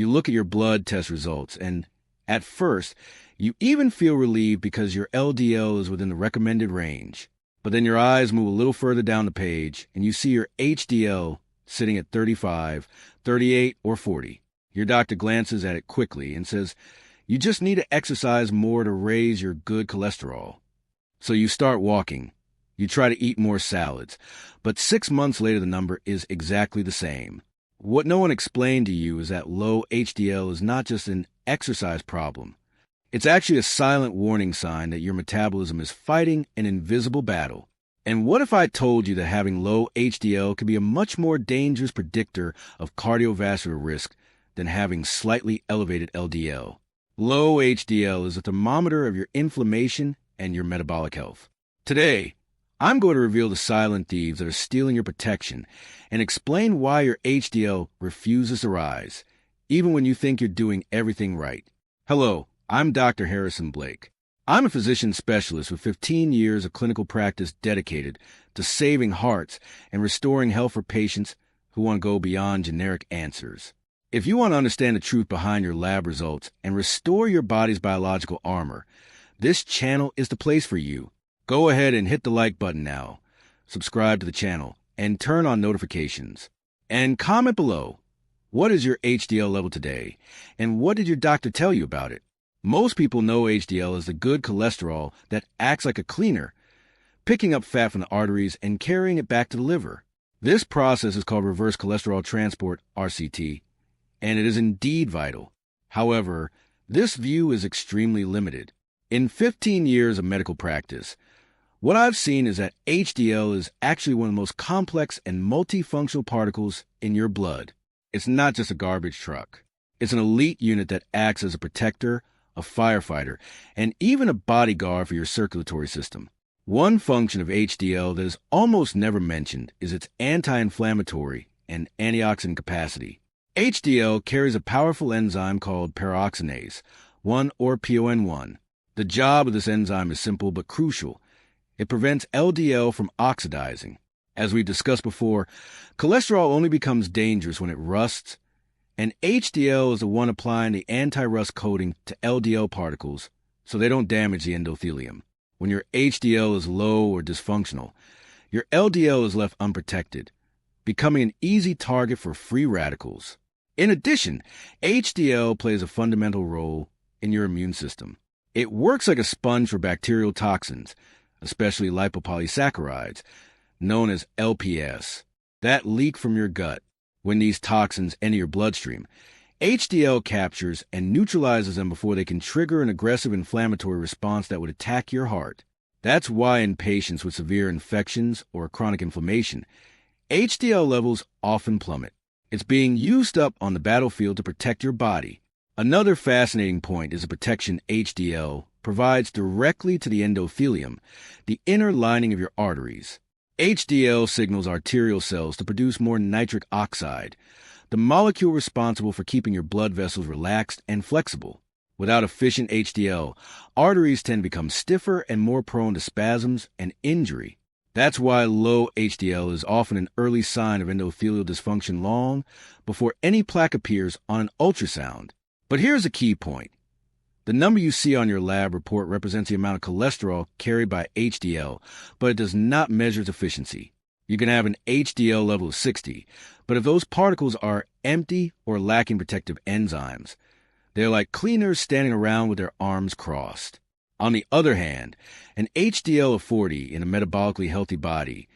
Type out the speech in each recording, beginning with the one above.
You look at your blood test results, and at first, you even feel relieved because your LDL is within the recommended range. But then your eyes move a little further down the page, and you see your HDL sitting at 35, 38, or 40. Your doctor glances at it quickly and says, "You just need to exercise more to raise your good cholesterol." So you start walking. You try to eat more salads. But 6 months later, the number is exactly the same. What no one explained to you is that low HDL is not just an exercise problem. It's actually a silent warning sign that your metabolism is fighting an invisible battle. And what if I told you that having low HDL could be a much more dangerous predictor of cardiovascular risk than having slightly elevated LDL? Low HDL is a thermometer of your inflammation and your metabolic health. Today, I'm going to reveal the silent thieves that are stealing your protection and explain why your HDL refuses to rise, even when you think you're doing everything right. Hello, I'm Dr. Harrison Blake. I'm a physician specialist with 15 years of clinical practice dedicated to saving hearts and restoring health for patients who want to go beyond generic answers. If you want to understand the truth behind your lab results and restore your body's biological armor, this channel is the place for you. Go ahead and hit the like button now, subscribe to the channel, and turn on notifications. And comment below, what is your HDL level today, and what did your doctor tell you about it? Most people know HDL as the good cholesterol that acts like a cleaner, picking up fat from the arteries and carrying it back to the liver. This process is called reverse cholesterol transport, RCT, and it is indeed vital. However, this view is extremely limited. In 15 years of medical practice, what I've seen is that HDL is actually one of the most complex and multifunctional particles in your blood. It's not just a garbage truck. It's an elite unit that acts as a protector, a firefighter, and even a bodyguard for your circulatory system. One function of HDL that is almost never mentioned is its anti-inflammatory and antioxidant capacity. HDL carries a powerful enzyme called peroxidase 1 or PON1. The job of this enzyme is simple but crucial. It prevents LDL from oxidizing. As we've discussed before, cholesterol only becomes dangerous when it rusts, and HDL is the one applying the anti-rust coating to LDL particles so they don't damage the endothelium. When your HDL is low or dysfunctional, your LDL is left unprotected, becoming an easy target for free radicals. In addition, HDL plays a fundamental role in your immune system. It works like a sponge for bacterial toxins, especially lipopolysaccharides, known as LPS, that leak from your gut. When these toxins enter your bloodstream, HDL captures and neutralizes them before they can trigger an aggressive inflammatory response that would attack your heart. That's why in patients with severe infections or chronic inflammation, HDL levels often plummet. It's being used up on the battlefield to protect your body. Another fascinating point is the protection HDL provides directly to the endothelium, the inner lining of your arteries. HDL signals arterial cells to produce more nitric oxide, the molecule responsible for keeping your blood vessels relaxed and flexible. Without efficient HDL, arteries tend to become stiffer and more prone to spasms and injury. That's why low HDL is often an early sign of endothelial dysfunction long before any plaque appears on an ultrasound. But here's a key point. The number you see on your lab report represents the amount of cholesterol carried by HDL, but it does not measure its efficiency. You can have an HDL level of 60, but if those particles are empty or lacking protective enzymes, they're like cleaners standing around with their arms crossed. On the other hand, an HDL of 40 in a metabolically healthy body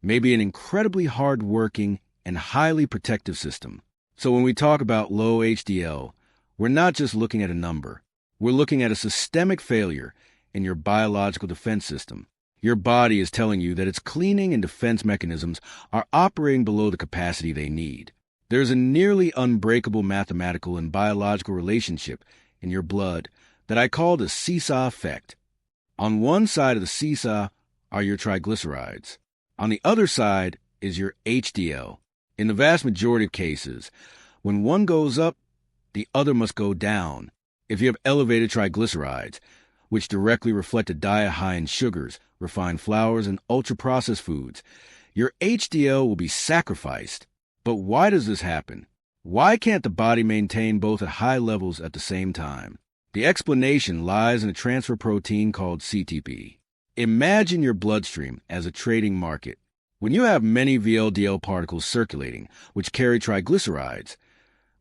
may be an incredibly hard-working and highly protective system. So when we talk about low HDL, we're not just looking at a number. We're looking at a systemic failure in your biological defense system. Your body is telling you that its cleaning and defense mechanisms are operating below the capacity they need. There's a nearly unbreakable mathematical and biological relationship in your blood that I call the seesaw effect. On one side of the seesaw are your triglycerides. On the other side is your HDL. In the vast majority of cases, when one goes up, the other must go down. If you have elevated triglycerides, which directly reflect a diet high in sugars, refined flours, and ultra-processed foods, your HDL will be sacrificed. But why does this happen? Why can't the body maintain both at high levels at the same time? The explanation lies in a transfer protein called CTP. Imagine your bloodstream as a trading market. When you have many VLDL particles circulating, which carry triglycerides,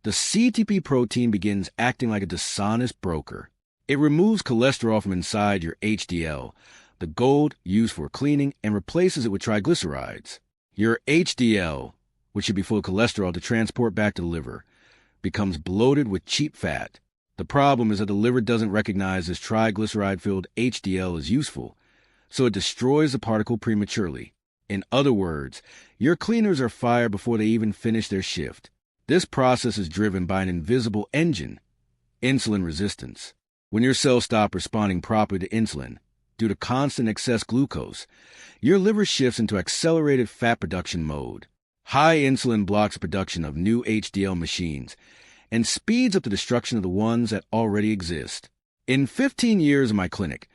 the CTP protein begins acting like a dishonest broker. It removes cholesterol from inside your HDL, the gold used for cleaning, and replaces it with triglycerides. Your HDL, which should be full of cholesterol to transport back to the liver, becomes bloated with cheap fat. The problem is that the liver doesn't recognize this triglyceride-filled HDL as useful, so it destroys the particle prematurely. In other words, your cleaners are fired before they even finish their shift. This process is driven by an invisible engine, insulin resistance. When your cells stop responding properly to insulin due to constant excess glucose, your liver shifts into accelerated fat production mode. High insulin blocks the production of new HDL machines and speeds up the destruction of the ones that already exist. In 15 years of my clinic,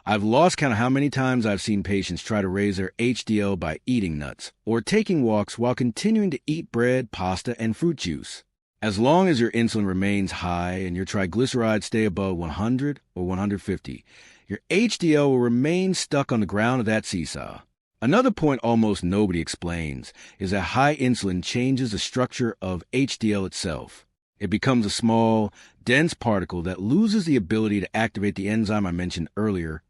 I've lost count of how many times I've seen patients try to raise their HDL by eating nuts or taking walks while continuing to eat bread, pasta, and fruit juice. As long as your insulin remains high and your triglycerides stay above 100 or 150, your HDL will remain stuck on the ground of that seesaw. Another point almost nobody explains is that high insulin changes the structure of HDL itself. It becomes a small, dense particle that loses the ability to activate the enzyme I mentioned earlier,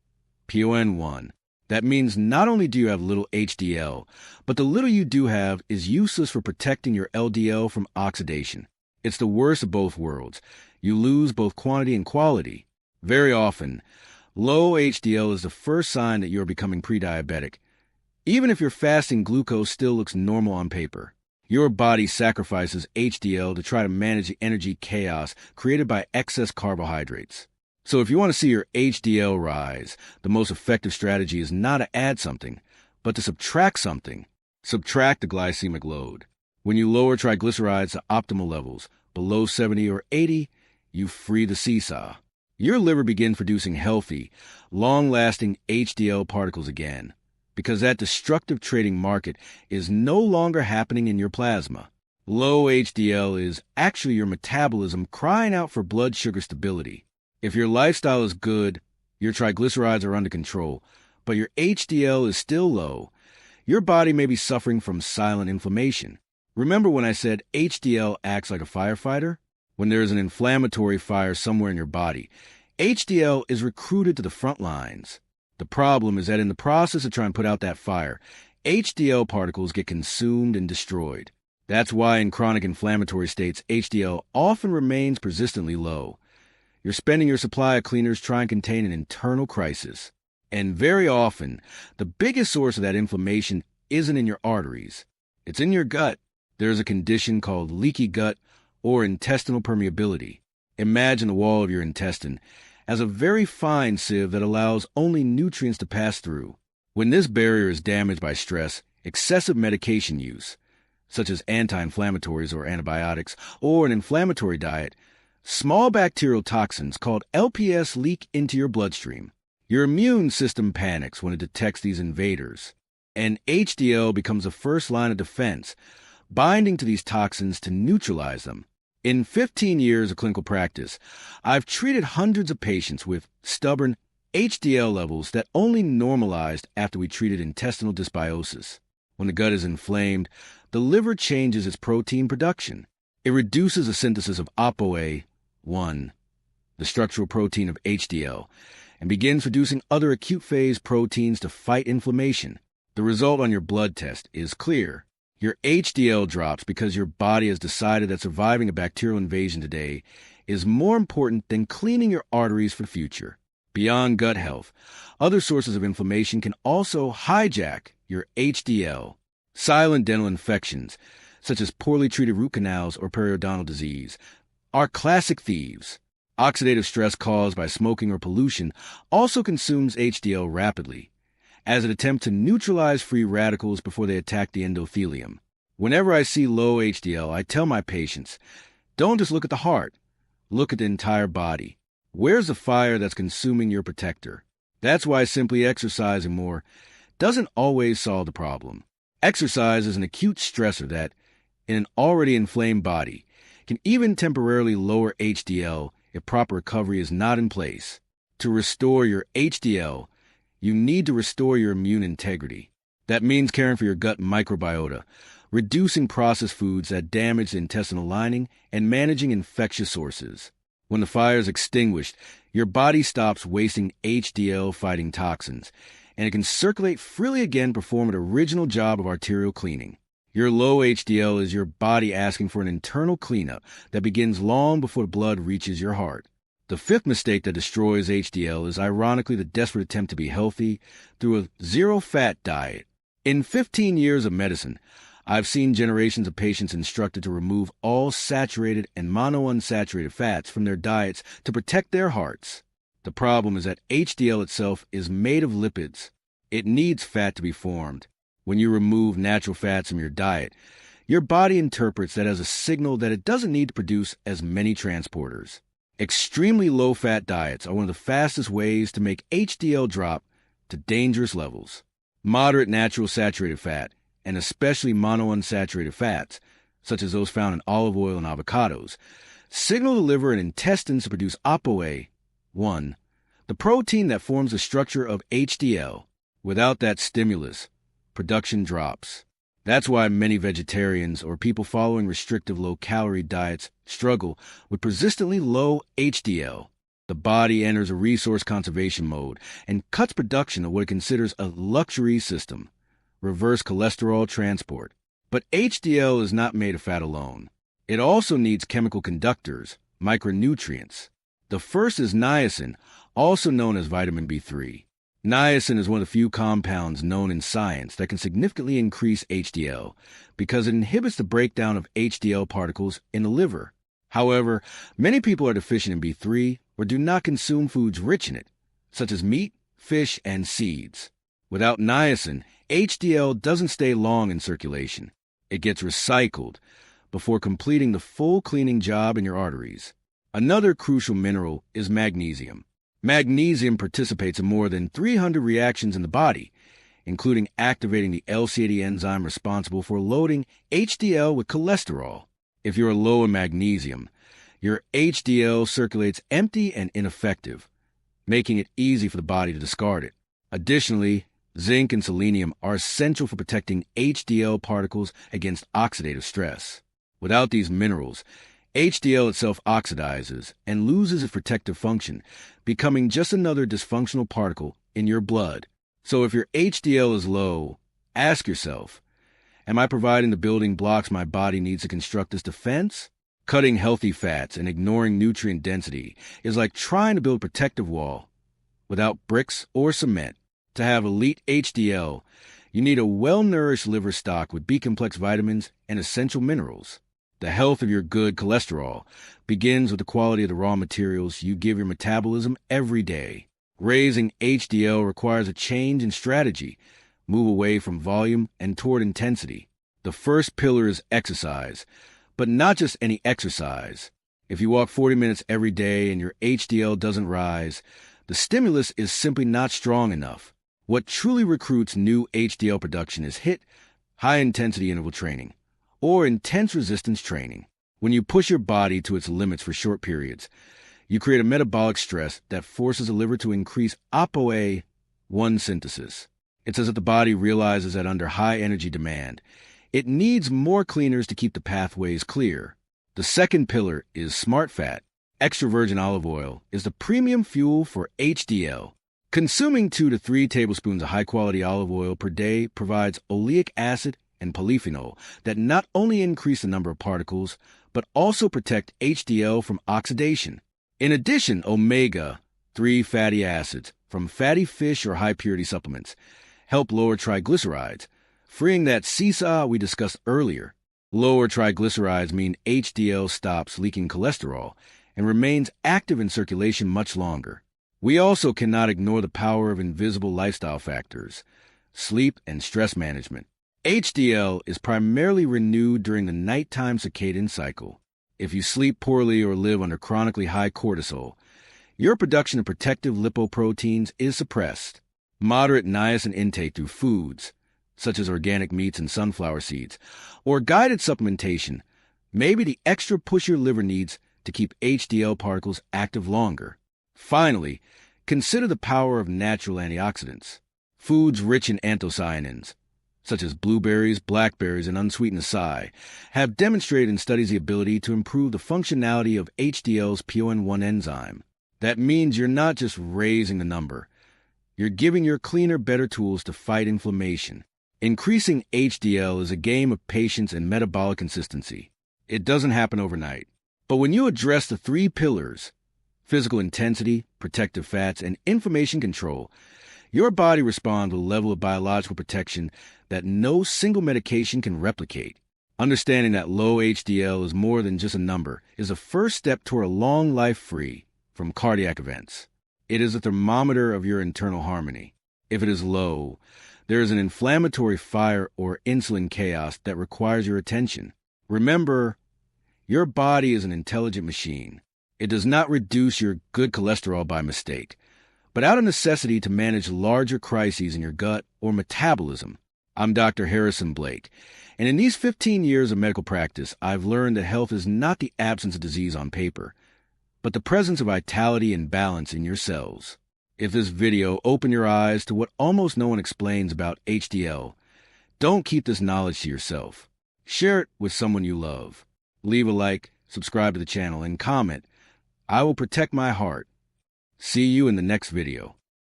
PON1. That means not only do you have little HDL, but the little you do have is useless for protecting your LDL from oxidation. It's the worst of both worlds. You lose both quantity and quality. Very often, low HDL is the first sign that you're becoming pre-diabetic. Even if your fasting glucose still looks normal on paper, your body sacrifices HDL to try to manage the energy chaos created by excess carbohydrates. So if you want to see your HDL rise, the most effective strategy is not to add something, but to subtract something. Subtract the glycemic load. When you lower triglycerides to optimal levels, below 70 or 80, you free the seesaw. Your liver begins producing healthy, long-lasting HDL particles again, because that destructive trading market is no longer happening in your plasma. Low HDL is actually your metabolism crying out for blood sugar stability. If your lifestyle is good, your triglycerides are under control, but your HDL is still low, your body may be suffering from silent inflammation. Remember when I said HDL acts like a firefighter? When there is an inflammatory fire somewhere in your body, HDL is recruited to the front lines. The problem is that in the process of trying to put out that fire, HDL particles get consumed and destroyed. That's why in chronic inflammatory states, HDL often remains persistently low. You're spending your supply of cleaners trying to contain an internal crisis. And very often, the biggest source of that inflammation isn't in your arteries. It's in your gut. There's a condition called leaky gut or intestinal permeability. Imagine the wall of your intestine as a very fine sieve that allows only nutrients to pass through. When this barrier is damaged by stress, excessive medication use, such as anti-inflammatories or antibiotics, or an inflammatory diet, small bacterial toxins called LPS leak into your bloodstream. Your immune system panics when it detects these invaders, and HDL becomes the first line of defense, binding to these toxins to neutralize them. In 15 years of clinical practice, I've treated hundreds of patients with stubborn HDL levels that only normalized after we treated intestinal dysbiosis. When the gut is inflamed, the liver changes its protein production. It reduces the synthesis of ApoA1, the structural protein of HDL, and begins producing other acute phase proteins to fight inflammation. The result on your blood test is clear. Your HDL drops because your body has decided that surviving a bacterial invasion today is more important than cleaning your arteries for the future. Beyond gut health, other sources of inflammation can also hijack your HDL. Silent dental infections, such as poorly treated root canals or periodontal disease, are classic thieves. Oxidative stress caused by smoking or pollution also consumes HDL rapidly, as it attempts to neutralize free radicals before they attack the endothelium. Whenever I see low HDL, I tell my patients, don't just look at the heart, look at the entire body. Where's the fire that's consuming your protector? That's why simply exercising more doesn't always solve the problem. Exercise is an acute stressor that, in an already inflamed body, can even temporarily lower HDL if proper recovery is not in place. To restore your HDL, you need to restore your immune integrity. That means caring for your gut microbiota, reducing processed foods that damage the intestinal lining, and managing infectious sources. When the fire is extinguished, your body stops wasting HDL-fighting toxins, and it can circulate freely again, perform its original job of arterial cleaning. Your low HDL is your body asking for an internal cleanup that begins long before the blood reaches your heart. The fifth mistake that destroys HDL is ironically the desperate attempt to be healthy through a zero-fat diet. In 15 years of medicine, I've seen generations of patients instructed to remove all saturated and monounsaturated fats from their diets to protect their hearts. The problem is that HDL itself is made of lipids. It needs fat to be formed. When you remove natural fats from your diet, your body interprets that as a signal that it doesn't need to produce as many transporters. Extremely low-fat diets are one of the fastest ways to make HDL drop to dangerous levels. Moderate natural saturated fat, and especially monounsaturated fats, such as those found in olive oil and avocados, signal the liver and intestines to produce ApoA1, the protein that forms the structure of HDL. Without that stimulus, production drops. That's why many vegetarians or people following restrictive low-calorie diets struggle with persistently low HDL. The body enters a resource conservation mode and cuts production of what it considers a luxury system, reverse cholesterol transport. But HDL is not made of fat alone. It also needs chemical conductors, micronutrients. The first is niacin, also known as vitamin B3. Niacin is one of the few compounds known in science that can significantly increase HDL because it inhibits the breakdown of HDL particles in the liver. However, many people are deficient in B3 or do not consume foods rich in it, such as meat, fish, and seeds. Without niacin, HDL doesn't stay long in circulation. It gets recycled before completing the full cleaning job in your arteries. Another crucial mineral is magnesium. Magnesium participates in more than 300 reactions in the body, including activating the LCAD enzyme responsible for loading HDL with cholesterol. If you're low in magnesium, your HDL circulates empty and ineffective, making it easy for the body to discard it. Additionally, zinc and selenium are essential for protecting HDL particles against oxidative stress. Without these minerals, HDL itself oxidizes and loses its protective function, becoming just another dysfunctional particle in your blood. So if your HDL is low, ask yourself, am I providing the building blocks my body needs to construct this defense? Cutting healthy fats and ignoring nutrient density is like trying to build a protective wall without bricks or cement. To have elite HDL, you need a well-nourished liver stock with B-complex vitamins and essential minerals. The health of your good cholesterol begins with the quality of the raw materials you give your metabolism every day. Raising HDL requires a change in strategy, move away from volume and toward intensity. The first pillar is exercise, but not just any exercise. If you walk 40 minutes every day and your HDL doesn't rise, the stimulus is simply not strong enough. What truly recruits new HDL production is HIIT, high-intensity interval training, or intense resistance training. When you push your body to its limits for short periods, you create a metabolic stress that forces the liver to increase ApoA1 synthesis. It's as if the body realizes that under high energy demand, it needs more cleaners to keep the pathways clear. The second pillar is smart fat. Extra virgin olive oil is the premium fuel for HDL. Consuming 2 to 3 tablespoons of high-quality olive oil per day provides oleic acid and polyphenol that not only increase the number of particles, but also protect HDL from oxidation. In addition, omega-3 fatty acids from fatty fish or high-purity supplements help lower triglycerides, freeing that seesaw we discussed earlier. Lower triglycerides mean HDL stops leaking cholesterol and remains active in circulation much longer. We also cannot ignore the power of invisible lifestyle factors, sleep and stress management. HDL is primarily renewed during the nighttime circadian cycle. If you sleep poorly or live under chronically high cortisol, your production of protective lipoproteins is suppressed. Moderate niacin intake through foods, such as organic meats and sunflower seeds, or guided supplementation Maybe the extra push your liver needs to keep HDL particles active longer. Finally, consider the power of natural antioxidants. Foods rich in anthocyanins, such as blueberries, blackberries, and unsweetened acai, have demonstrated in studies the ability to improve the functionality of HDL's PON1 enzyme. That means you're not just raising the number. You're giving your cleaner better tools to fight inflammation. Increasing HDL is a game of patience and metabolic consistency. It doesn't happen overnight. But when you address the three pillars, physical intensity, protective fats, and inflammation control, your body responds with a level of biological protection that no single medication can replicate. Understanding that low HDL is more than just a number is a first step toward a long life free from cardiac events. It is a thermometer of your internal harmony. If it is low, there is an inflammatory fire or insulin chaos that requires your attention. Remember, your body is an intelligent machine. It does not reduce your good cholesterol by mistake, but out of necessity to manage larger crises in your gut or metabolism. I'm Dr. Harrison Blake, and in these 15 years of medical practice, I've learned that health is not the absence of disease on paper, but the presence of vitality and balance in your cells. If this video opened your eyes to what almost no one explains about HDL, don't keep this knowledge to yourself. Share it with someone you love. Leave a like, subscribe to the channel, and comment. I will protect my heart. See you in the next video.